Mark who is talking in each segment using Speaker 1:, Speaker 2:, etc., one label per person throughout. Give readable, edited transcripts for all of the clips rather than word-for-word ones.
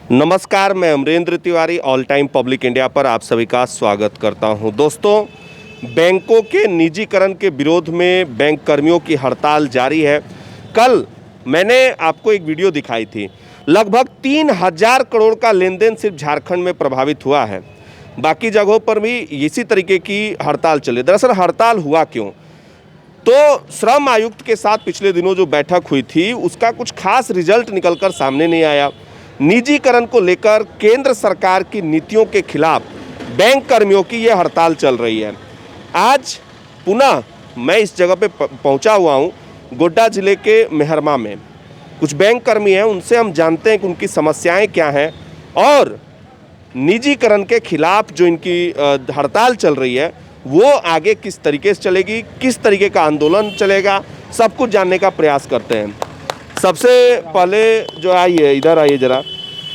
Speaker 1: नमस्कार, मैं Amrendra Tiwari All Time Public India पर आप सभी का स्वागत करता हूं। दोस्तों, बैंकों के निजीकरण के विरोध में बैंक कर्मियों की हड़ताल जारी है। कल मैंने आपको एक वीडियो दिखाई थी। लगभग 3,000 करोड़ का लेन देन सिर्फ झारखंड में प्रभावित हुआ है। बाकी जगहों पर भी इसी तरीके की हड़ताल चली। दरअसल हड़ताल हुआ क्यों? तो श्रम आयुक्त के साथ पिछले दिनों जो बैठक हुई थी उसका कुछ खास रिजल्ट निकलकर सामने नहीं आया। निजीकरण को लेकर केंद्र सरकार की नीतियों के खिलाफ बैंक कर्मियों की ये हड़ताल चल रही है। आज पुनः मैं इस जगह पे पहुंचा हुआ हूं, गोड्डा जिले के मेहरमा में। कुछ बैंक कर्मी हैं, उनसे हम जानते हैं कि उनकी समस्याएं क्या हैं और निजीकरण के खिलाफ जो इनकी हड़ताल चल रही है वो आगे किस तरीके से चलेगी, किस तरीके का आंदोलन चलेगा, सब कुछ जानने का प्रयास करते हैं। सबसे पहले जो आइए, इधर आइए जरा।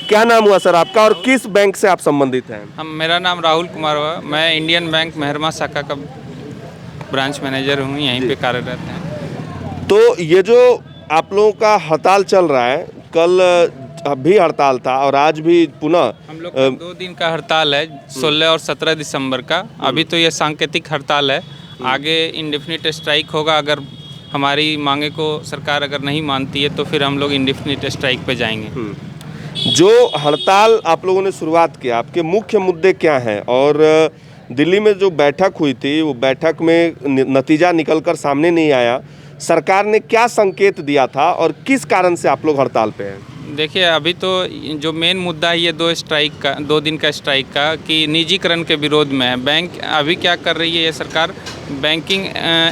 Speaker 1: क्या नाम हुआ सर आपका और किस बैंक से आप संबंधित हैं?
Speaker 2: मेरा नाम राहुल कुमार हुआ। मैं इंडियन बैंक मेहरमा शाखा का ब्रांच मैनेजर हूँ, यहीं पे कार्यरत हैं।
Speaker 1: तो ये जो आप लोगों का हड़ताल चल रहा है, कल भी हड़ताल था और आज भी पुनः
Speaker 2: हम लोग का 2 दिन का हड़ताल है, 16 और 17 दिसंबर का। अभी तो ये सांकेतिक हड़ताल है, आगे इंडेफिनिट स्ट्राइक होगा। अगर हमारी मांगे को सरकार अगर नहीं मानती है तो फिर हम लोग इंडेफिनिट स्ट्राइक पे जाएंगे।
Speaker 1: जो हड़ताल आप लोगों ने शुरुआत किया, आपके मुख्य मुद्दे क्या हैं? और दिल्ली में जो बैठक हुई थी वो बैठक में नतीजा निकलकर सामने नहीं आया। सरकार ने क्या संकेत दिया था और किस कारण से आप लोग हड़ताल पे हैं?
Speaker 2: देखिए, अभी तो जो मेन मुद्दा है ये 2 दिन का स्ट्राइक का, कि निजीकरण के विरोध में है। बैंक अभी क्या कर रही है, ये सरकार बैंकिंग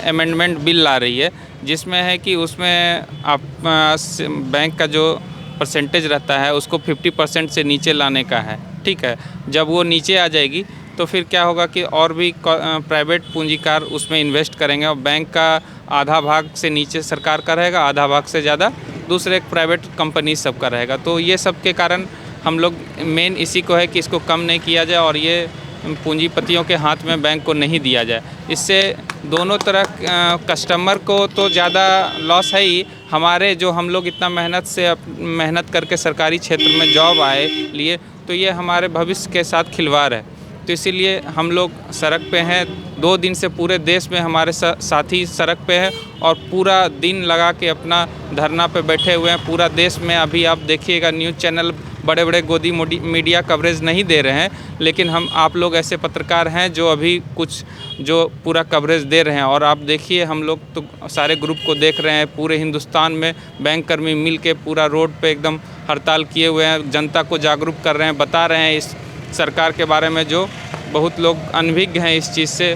Speaker 2: अमेंडमेंट बिल ला रही है, जिसमें है कि उसमें आप बैंक का जो परसेंटेज रहता है उसको 50% से नीचे लाने का है। ठीक है, जब वो नीचे आ जाएगी तो फिर क्या होगा कि और भी प्राइवेट पूंजीकार उसमें इन्वेस्ट करेंगे और बैंक का आधा भाग से नीचे सरकार का रहेगा, आधा भाग से ज़्यादा दूसरे प्राइवेट कंपनी सब का रहेगा। तो ये सब के कारण हम लोग मेन इसी को है कि इसको कम नहीं किया जाए और ये पूंजीपतियों के हाथ में बैंक को नहीं दिया जाए। इससे दोनों तरह कस्टमर को तो ज़्यादा लॉस है ही, हमारे जो हम लोग इतना मेहनत करके सरकारी क्षेत्र में जॉब आए लिए, तो ये हमारे भविष्य के साथ खिलवाड़ है। तो इसीलिए हम लोग सड़क पे हैं। 2 दिन से पूरे देश में हमारे साथी सड़क पे हैं और पूरा दिन लगा के अपना धरना पे बैठे हुए हैं। पूरा देश में अभी आप देखिएगा, न्यूज़ चैनल बड़े बड़े गोदी मीडिया कवरेज नहीं दे रहे हैं, लेकिन आप लोग ऐसे पत्रकार हैं जो अभी कुछ जो पूरा कवरेज दे रहे हैं। और आप देखिए, हम लोग तो सारे ग्रुप को देख रहे हैं, पूरे हिंदुस्तान में बैंक कर्मी मिल के पूरा रोड पे एकदम हड़ताल किए हुए हैं, जनता को जागरूक कर रहे हैं, बता रहे हैं इस सरकार के बारे में, जो बहुत लोग अनभिज्ञ हैं इस चीज़ से।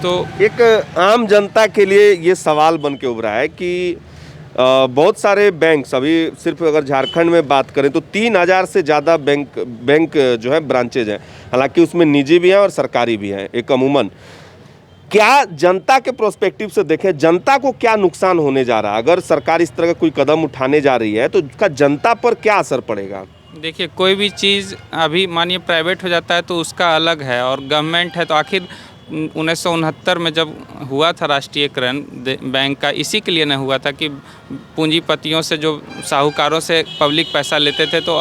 Speaker 2: तो
Speaker 1: एक आम जनता के लिए ये सवाल बन के उभरा है कि बहुत सारे बैंक, अभी सिर्फ अगर झारखंड में बात करें तो 3,000 से ज़्यादा बैंक जो है ब्रांचेज हैं। हालांकि उसमें निजी भी हैं और सरकारी भी हैं। एक अमूमन क्या जनता के प्रोस्पेक्टिव से देखें, जनता को क्या नुकसान होने जा रहा है? अगर सरकार इस तरह का कोई कदम उठाने जा रही है तो उसका जनता पर क्या असर पड़ेगा?
Speaker 2: देखिए, कोई भी चीज़ अभी मानिए प्राइवेट हो जाता है तो उसका अलग है, और गवर्नमेंट है तो आखिर 1969 में जब हुआ था राष्ट्रीयकरण बैंक का, इसी के लिए न हुआ था कि पूंजीपतियों से, जो साहूकारों से पब्लिक पैसा लेते थे तो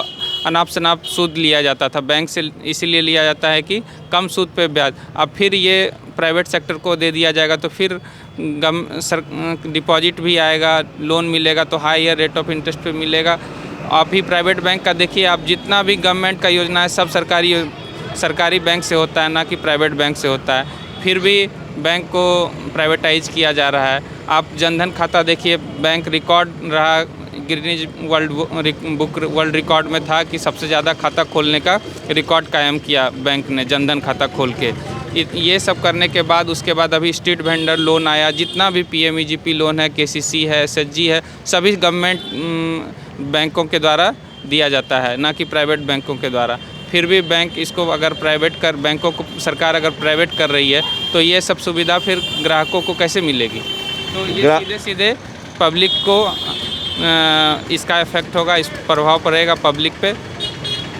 Speaker 2: अनाप शनाप सूद लिया जाता था बैंक से। इसीलिए लिया जाता है कि कम सूद पे ब्याज। अब फिर ये प्राइवेट सेक्टर को दे दिया जाएगा तो फिर डिपॉजिट भी आएगा, लोन मिलेगा तो हायर रेट ऑफ इंटरेस्ट पे मिलेगा। अभी प्राइवेट बैंक का देखिए, आप जितना भी गवर्नमेंट का योजना है सब सरकारी बैंक से होता है, ना कि प्राइवेट बैंक से होता है। फिर भी बैंक को प्राइवेटाइज किया जा रहा है। आप जनधन खाता देखिए, बैंक रिकॉर्ड रहा, गिनीज वर्ल्ड रिकॉर्ड में था कि सबसे ज़्यादा खाता खोलने का रिकॉर्ड कायम किया बैंक ने, जनधन खाता खोल के। ये सब करने के बाद उसके बाद अभी स्ट्रीट वेंडर लोन आया, जितना भी PMEGP लोन है, KCC है, SHG है, सभी गवर्नमेंट बैंकों के द्वारा दिया जाता है, ना कि प्राइवेट बैंकों के द्वारा। फिर भी बैंक इसको अगर बैंकों को सरकार अगर प्राइवेट कर रही है तो ये सब सुविधा फिर ग्राहकों को कैसे मिलेगी? तो ये सीधे पब्लिक को इसका इफ़ेक्ट होगा, इस प्रभाव पड़ेगा पब्लिक पे।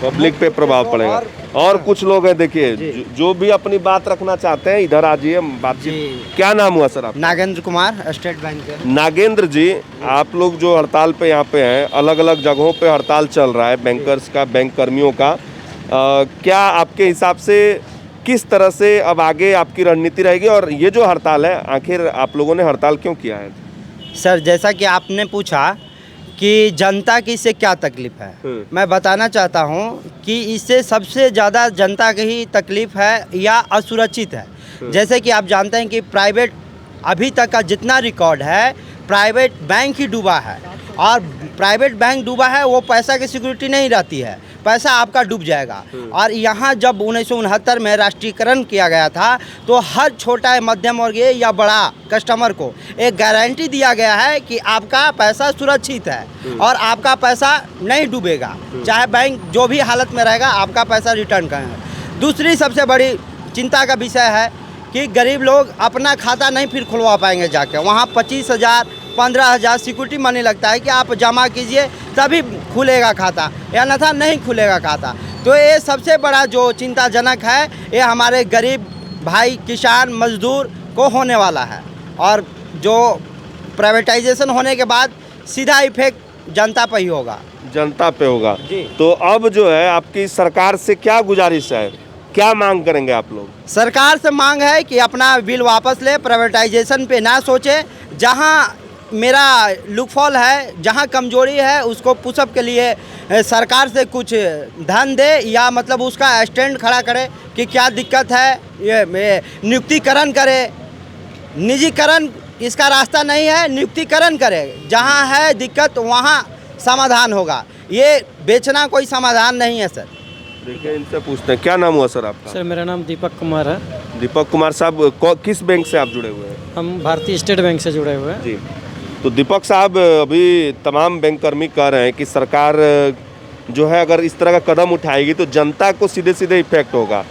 Speaker 1: पब्लिक पे प्रभाव पड़ेगा। और कुछ लोग हैं देखिए जो भी अपनी बात रखना चाहते हैं, इधर आ जाइए बातचीत। क्या नाम हुआ सर आप?
Speaker 3: नागेंद्र कुमार, स्टेट बैंक के।
Speaker 1: नागेंद्र जी, आप लोग जो हड़ताल पे यहाँ पे हैं, अलग अलग जगहों पे हड़ताल चल रहा है बैंकर्स का, बैंक कर्मियों का, क्या आपके हिसाब से किस तरह से अब आगे आपकी रणनीति रहेगी? और ये जो हड़ताल है, आखिर आप लोगों ने हड़ताल क्यों किया है?
Speaker 3: सर, जैसा कि आपने पूछा कि जनता की इससे क्या तकलीफ है, मैं बताना चाहता हूं कि इससे सबसे ज़्यादा जनता की ही तकलीफ है या असुरक्षित है। जैसे कि आप जानते हैं कि प्राइवेट अभी तक का जितना रिकॉर्ड है, प्राइवेट बैंक ही डूबा है, और प्राइवेट बैंक डूबा है, वो पैसा की सिक्योरिटी नहीं रहती है, पैसा आपका डूब जाएगा। और यहाँ जब 1969 में राष्ट्रीयकरण किया गया था, तो हर छोटा मध्यम वर्गीय या बड़ा कस्टमर को एक गारंटी दिया गया है कि आपका पैसा सुरक्षित है और आपका पैसा नहीं डूबेगा, चाहे बैंक जो भी हालत में रहेगा, आपका पैसा रिटर्न करेंगे। दूसरी सबसे बड़ी चिंता का विषय है कि गरीब लोग अपना खाता नहीं फिर खुलवा पाएंगे जाके, वहाँ 25,000 15,000 सिक्योरिटी मनी लगता है कि आप जमा कीजिए तभी खुलेगा खाता, या अन्यथा नहीं खुलेगा खाता। तो ये सबसे बड़ा जो चिंताजनक है, ये हमारे गरीब भाई किसान मजदूर को होने वाला है, और जो प्राइवेटाइजेशन होने के बाद सीधा इफेक्ट जनता पर ही होगा।
Speaker 1: जनता पे होगा
Speaker 3: जी।
Speaker 1: तो अब जो है आपकी सरकार से क्या गुजारिश है, क्या मांग करेंगे आप लोग?
Speaker 3: सरकार से मांग है कि अपना बिल वापस ले, प्राइवेटाइजेशन पे ना सोचे, जहां मेरा लूपहॉल है, जहां कमजोरी है, उसको पुशअप के लिए सरकार से कुछ धन दे, या मतलब उसका स्टैंड खड़ा करे कि क्या दिक्कत है, ये नियुक्तिकरण करे। निजीकरण इसका रास्ता नहीं है, नियुक्तिकरण करे, जहां है दिक्कत वहां समाधान होगा, ये बेचना कोई समाधान नहीं है सर।
Speaker 1: देखिए, इनसे पूछते हैं, क्या नाम हुआ सर आपका?
Speaker 4: सर, मेरा नाम दीपक कुमार है।
Speaker 1: दीपक कुमार साहब, किस बैंक से आप जुड़े हुए हैं?
Speaker 4: हम भारतीय स्टेट बैंक से जुड़े हुए हैं।
Speaker 1: जी, तो दीपक साहब, अभी तमाम बैंक कर्मी कह रहे हैं कि सरकार जो है अगर इस तरह का कदम उठाएगी तो जनता को सीधे सीधे इफेक्ट होगा।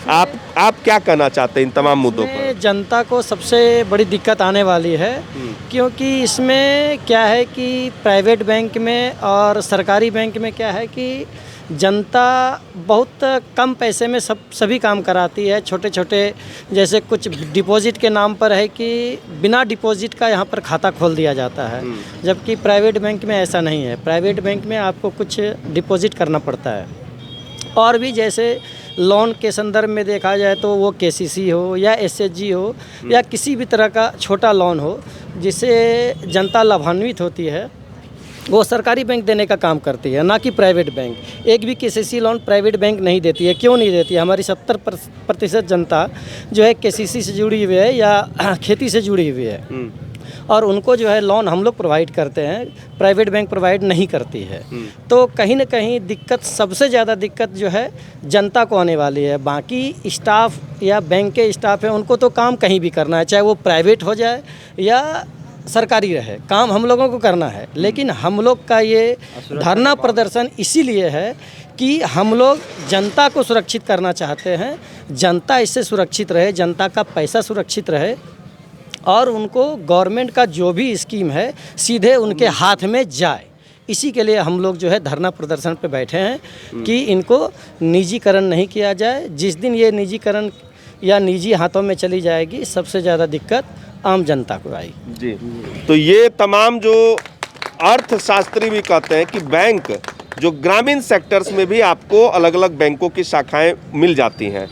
Speaker 1: आप क्या कहना चाहते हैं इन तमाम मुद्दों पर?
Speaker 4: जनता को सबसे बड़ी दिक्कत आने वाली है, क्योंकि इसमें क्या है कि प्राइवेट बैंक में और सरकारी बैंक में क्या है कि जनता बहुत कम पैसे में सभी काम कराती है। छोटे छोटे जैसे कुछ डिपॉजिट के नाम पर है कि बिना डिपॉजिट का यहाँ पर खाता खोल दिया जाता है, जबकि प्राइवेट बैंक में ऐसा नहीं है। प्राइवेट बैंक में आपको कुछ डिपॉजिट करना पड़ता है। और भी जैसे लोन के संदर्भ में देखा जाए तो वो केसीसी हो या एसएचजी हो या किसी भी तरह का छोटा लोन हो जिससे जनता लाभान्वित होती है, वो सरकारी बैंक देने का काम करती है, ना कि प्राइवेट बैंक। एक भी केसीसी लोन प्राइवेट बैंक नहीं देती है। क्यों नहीं देती है? हमारी 70% जनता जो है केसीसी से जुड़ी हुई है या खेती से जुड़ी हुई है, और उनको जो है लोन हम लोग प्रोवाइड करते हैं, प्राइवेट बैंक प्रोवाइड नहीं करती है। तो कहीं ना कहीं दिक्कत, सबसे ज़्यादा दिक्कत जो है जनता को आने वाली है। बाकी स्टाफ या बैंक के स्टाफ हैं, उनको तो काम कहीं भी करना है, चाहे वो प्राइवेट हो जाए या सरकारी रहे, काम हम लोगों को करना है। लेकिन हम लोग का ये धरना प्रदर्शन इसीलिए है कि हम लोग जनता को सुरक्षित करना चाहते हैं, जनता इससे सुरक्षित रहे, जनता का पैसा सुरक्षित रहे, और उनको गवर्नमेंट का जो भी स्कीम है सीधे उनके हाथ में जाए। इसी के लिए हम लोग जो है धरना प्रदर्शन पे बैठे हैं कि इनको निजीकरण नहीं किया जाए। जिस दिन ये निजीकरण या निजी हाथों में चली जाएगी, सबसे ज़्यादा दिक्कत आम जनता को आई।
Speaker 1: जी, तो ये तमाम जो अर्थशास्त्री भी कहते हैं कि बैंक जो ग्रामीण सेक्टर्स में भी आपको अलग अलग बैंकों की शाखाएं मिल जाती हैं।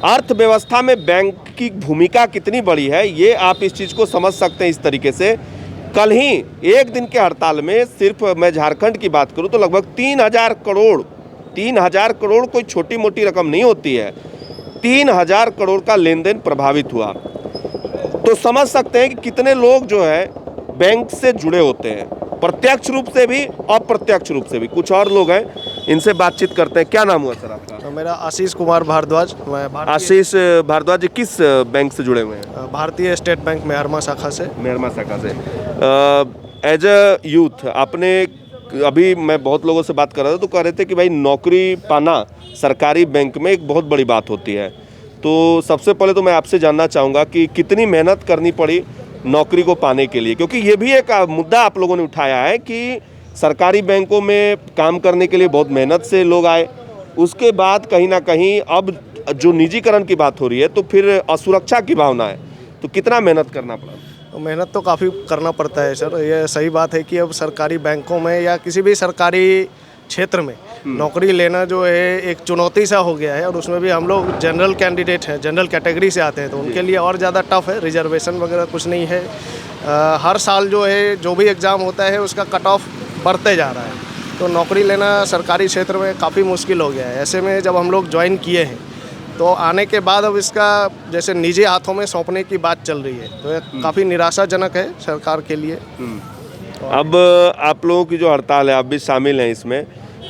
Speaker 1: अर्थव्यवस्था में बैंक की भूमिका कितनी बड़ी है, ये आप इस चीज़ को समझ सकते हैं इस तरीके से। कल ही एक दिन के हड़ताल में सिर्फ मैं झारखंड की बात करूं तो लगभग 3,000 करोड़ कोई छोटी मोटी रकम नहीं होती है। 3,000 करोड़ का लेन देन प्रभावित हुआ, तो समझ सकते हैं कि कितने लोग जो है बैंक से जुड़े होते हैं, प्रत्यक्ष रूप से भी अप्रत्यक्ष रूप से भी। कुछ और लोग हैं, इनसे बातचीत करते हैं। क्या नाम हुआ सर आपका?
Speaker 5: तो मेरा आशीष कुमार भारद्वाज। मैं
Speaker 1: आशीष भारद्वाज जी, किस बैंक से जुड़े हुए हैं?
Speaker 5: भारतीय स्टेट बैंक मेहरमा शाखा से।
Speaker 1: मेहरमा शाखा से। एज अ यूथ आपने, अभी मैं बहुत लोगों से बात कर रहा था तो कह रहे थे कि भाई नौकरी पाना सरकारी बैंक में एक बहुत बड़ी बात होती है। तो सबसे पहले तो मैं आपसे जानना चाहूँगा कि कितनी मेहनत करनी पड़ी नौकरी को पाने के लिए, क्योंकि ये भी एक मुद्दा आप लोगों ने उठाया है कि सरकारी बैंकों में काम करने के लिए बहुत मेहनत से लोग आए, उसके बाद कहीं ना कहीं अब जो निजीकरण की बात हो रही है तो फिर असुरक्षा की भावना है, तो कितना मेहनत करना पड़ा?
Speaker 5: तो मेहनत तो काफ़ी करना पड़ता है सर। ये सही बात है कि अब सरकारी बैंकों में या किसी भी सरकारी क्षेत्र में नौकरी लेना जो है एक चुनौती सा हो गया है, और उसमें भी हम लोग जनरल कैंडिडेट हैं, जनरल कैटेगरी से आते हैं, तो उनके लिए और ज़्यादा टफ है। रिजर्वेशन वगैरह कुछ नहीं है। हर साल जो है जो भी एग्ज़ाम होता है उसका कट ऑफ बढ़ते जा रहा है, तो नौकरी लेना सरकारी क्षेत्र में काफ़ी मुश्किल हो गया है। ऐसे में जब हम लोग ज्वाइन किए हैं तो आने के बाद अब इसका जैसे निजी हाथों में सौंपने की बात चल रही है, तो ये काफ़ी निराशाजनक है सरकार के लिए।
Speaker 1: अब आप लोगों की जो हड़ताल है, आप भी शामिल हैं इसमें,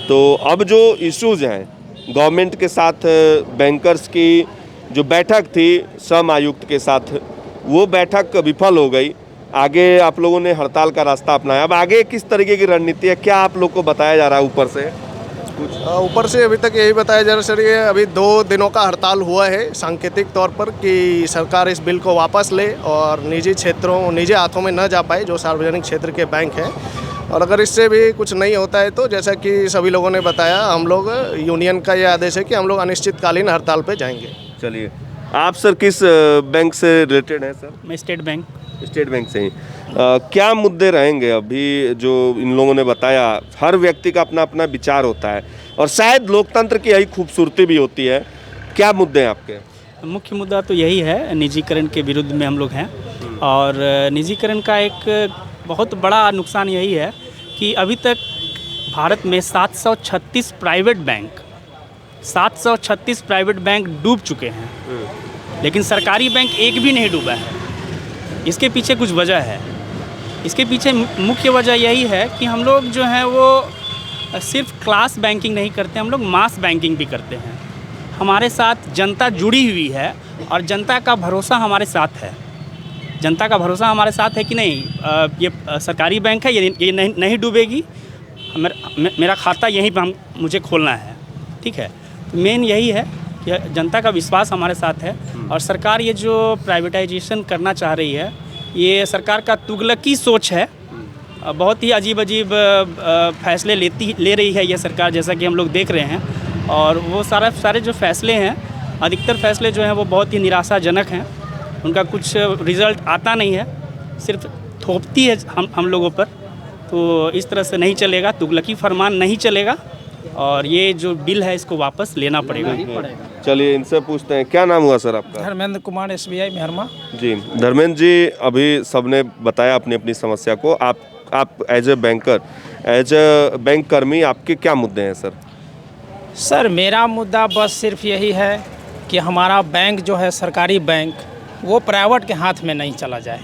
Speaker 1: तो अब जो इश्यूज हैं गवर्नमेंट के साथ, बैंकर्स की जो बैठक थी श्रम आयुक्त के साथ, वो बैठक विफल हो गई। आगे आप लोगों ने हड़ताल का रास्ता अपनाया, अब आगे किस तरीके की रणनीति है, क्या आप लोग को बताया जा रहा है ऊपर से?
Speaker 5: ऊपर से अभी तक यही बताया जा रहा है सर, ये अभी 2 दिनों का हड़ताल हुआ है सांकेतिक तौर पर कि सरकार इस बिल को वापस ले और निजी हाथों में न जा पाए जो सार्वजनिक क्षेत्र के बैंक हैं। और अगर इससे भी कुछ नहीं होता है तो जैसा कि सभी लोगों ने बताया, हम लोग यूनियन का ये आदेश है कि हम लोग अनिश्चितकालीन हड़ताल पे जाएंगे।
Speaker 1: चलिए, आप सर किस बैंक से रिलेटेड हैं सर?
Speaker 6: मैं स्टेट बैंक
Speaker 1: से ही। क्या मुद्दे रहेंगे अभी जो इन लोगों ने बताया? हर व्यक्ति का अपना अपना विचार होता है और शायद लोकतंत्र की यही खूबसूरती भी होती है। क्या मुद्दे हैं आपके?
Speaker 6: मुख्य मुद्दा तो यही है, निजीकरण के विरुद्ध में हम लोग हैं। और निजीकरण का एक बहुत बड़ा नुकसान यही है कि अभी तक भारत में 736 प्राइवेट बैंक डूब चुके हैं, लेकिन सरकारी बैंक एक भी नहीं डूबा है। इसके पीछे कुछ वजह है। इसके पीछे मुख्य वजह यही है कि हम लोग जो हैं वो सिर्फ क्लास बैंकिंग नहीं करते, हम लोग मास बैंकिंग भी करते हैं। हमारे साथ जनता जुड़ी हुई है और जनता का भरोसा हमारे साथ है। जनता का भरोसा हमारे साथ है कि नहीं, ये सरकारी बैंक है, ये नहीं डूबेगी, मेरा खाता यहीं पर मुझे खोलना है। ठीक है, मेन यही है कि जनता का विश्वास हमारे साथ है। और सरकार ये जो प्राइवेटाइजेशन करना चाह रही है, ये सरकार का तुगलकी सोच है। बहुत ही अजीब फैसले ले रही है ये सरकार, जैसा कि हम लोग देख रहे हैं। और वो सारे जो फैसले हैं, अधिकतर फैसले जो हैं वो बहुत ही निराशाजनक हैं। उनका कुछ रिज़ल्ट आता नहीं है, सिर्फ थोपती है हम लोगों पर। तो इस तरह से नहीं चलेगा, तुगलकी फरमान नहीं चलेगा और ये जो बिल है इसको वापस लेना पड़ेगा।
Speaker 1: चलिए, इनसे पूछते हैं, क्या नाम हुआ सर आपका?
Speaker 7: धर्मेंद्र कुमार, SBI मेहरमा।
Speaker 1: जी धर्मेंद्र जी, अभी सबने बताया अपनी अपनी समस्या को। आप as a banker, as a bank कर्मी, आपके क्या मुद्दे हैं सर?
Speaker 7: सर मेरा मुद्दा बस सिर्फ यही है कि हमारा बैंक जो है सरकारी बैंक, वो प्राइवेट के हाथ में नहीं चला जाए,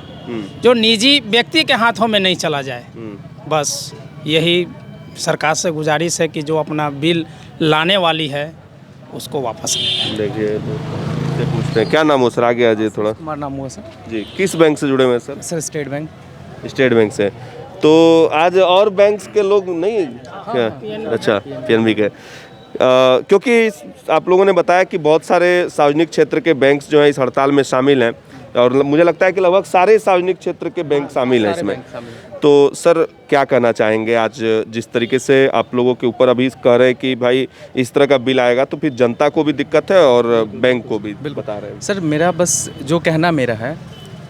Speaker 7: जो निजी व्यक्ति के हाथों में नहीं चला जाए। बस यही सरकार से गुजारिश है कि जो अपना बिल लाने वाली है उसको वापस लें।
Speaker 1: देखिए, से पूछते हैं, क्या नाम हो सर? आगे आ जाइए थोड़ा।
Speaker 7: कुमार नाम हुआ सर।
Speaker 1: जी, किस बैंक से जुड़े हुए हैं sir?
Speaker 7: Sir state bank.
Speaker 1: State bank से। तो आज और बैंक्स के लोग नहीं क्या? अच्छा, PNB के। क्योंकि आप लोगों ने बताया कि बहुत सारे सार्वजनिक क्षेत्र के बैंक्स जो हैं इस हड़ताल में शामिल हैं, और मुझे लगता है कि लगभग सारे सार्वजनिक क्षेत्र के बैंक शामिल हैं इसमें। तो सर क्या कहना चाहेंगे? आज जिस तरीके से आप लोगों के ऊपर अभी कह रहे हैं कि भाई इस तरह का बिल आएगा तो फिर जनता को भी दिक्कत है और बैंक को भी बता रहे हैं।
Speaker 8: सर मेरा बस जो कहना मेरा है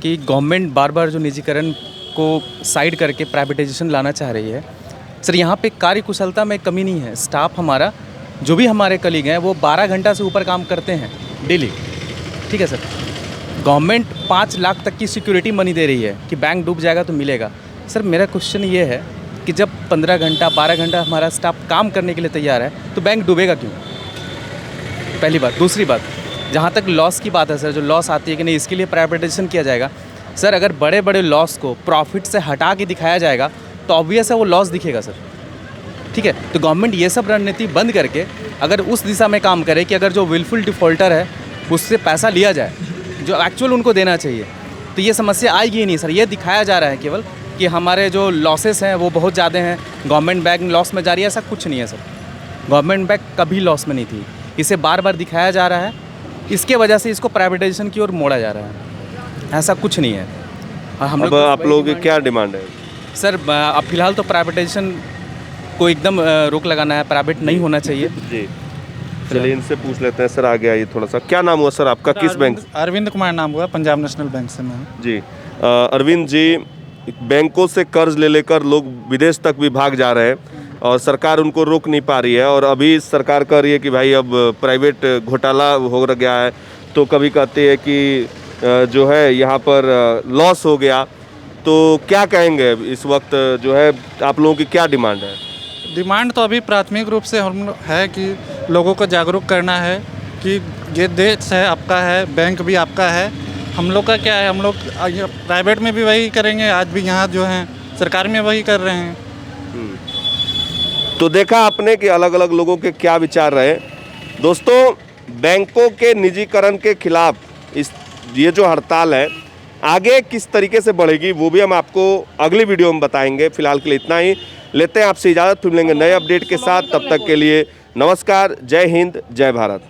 Speaker 8: कि गवर्नमेंट बार बार जो निजीकरण को साइड करके प्राइवेटाइजेशन लाना चाह रही है। सर यहाँ पे कार्यकुशलता में कमी नहीं है। स्टाफ हमारा, जो भी हमारे कलीग हैं, वो 12 घंटा से ऊपर काम करते हैं डेली। ठीक है सर, गवर्नमेंट 5 लाख तक की सिक्योरिटी मनी दे रही है कि बैंक डूब जाएगा तो मिलेगा। सर मेरा क्वेश्चन ये है कि जब 15 घंटा 12 घंटा हमारा स्टाफ काम करने के लिए तैयार है तो बैंक डूबेगा क्यों? पहली बात। दूसरी बात, जहाँ तक लॉस की बात है सर, जो लॉस आती है कि नहीं इसके लिए प्राइवेटाइजेशन किया जाएगा। सर अगर बड़े बड़े लॉस को प्रॉफिट से हटा के दिखाया जाएगा तो ऑब्वियस है वो लॉस दिखेगा सर। ठीक है, तो गवर्नमेंट ये सब रणनीति बंद करके अगर उस दिशा में काम करे कि अगर जो विलफुल डिफ़ॉल्टर है उससे पैसा लिया जाए जो एक्चुअल उनको देना चाहिए, तो ये समस्या आएगी ही नहीं सर। ये दिखाया जा रहा है केवल कि हमारे जो लॉसेस हैं वो बहुत ज़्यादा हैं, गवर्नमेंट बैंक लॉस में जा रही है, ऐसा कुछ नहीं है सर। गवर्नमेंट बैंक कभी लॉस में नहीं थी, इसे बार बार दिखाया जा रहा है, इसके वजह से इसको प्राइवेटाइजेशन की ओर मोड़ा जा रहा है, ऐसा कुछ नहीं है। हम लोग
Speaker 1: आप लोगों की क्या डिमांड है
Speaker 8: सर? अब फिलहाल तो प्राइवेटाइजेशन को एकदम रोक लगाना है, प्राइवेट नहीं होना चाहिए।
Speaker 1: जी चलिए इनसे पूछ लेते हैं। सर आगे आइए थोड़ा सा। क्या नाम हुआ सर आपका, किस बैंक?
Speaker 9: अरविंद कुमार नाम हुआ, पंजाब नेशनल बैंक से मैं।
Speaker 1: जी अरविंद जी, बैंकों से कर्ज ले लेकर लोग विदेश तक भी भाग जा रहे हैं और सरकार उनको रोक नहीं पा रही है, और अभी सरकार कह रही है कि भाई अब प्राइवेट घोटाला हो गया है, तो कभी कहते हैं कि जो है यहाँ पर लॉस हो गया। तो क्या कहेंगे इस वक्त, जो है आप लोगों की क्या डिमांड है?
Speaker 9: डिमांड तो अभी प्राथमिक रूप से हम है कि लोगों को जागरूक करना है कि ये देश है आपका है, बैंक भी आपका है। हम लोग का क्या है, हम लोग प्राइवेट में भी वही करेंगे, आज भी यहाँ जो हैं सरकार में वही कर रहे हैं।
Speaker 1: तो देखा आपने कि अलग अलग लोगों के क्या विचार रहे। दोस्तों, बैंकों के निजीकरण के खिलाफ ये जो हड़ताल है आगे किस तरीके से बढ़ेगी वो भी हम आपको अगली वीडियो में बताएंगे। फिलहाल के लिए इतना ही, लेते हैं आपसे इजाज़त। फिर मिलेंगे नए अपडेट के साथ, तब तक के लिए नमस्कार, जय हिंद, जय भारत।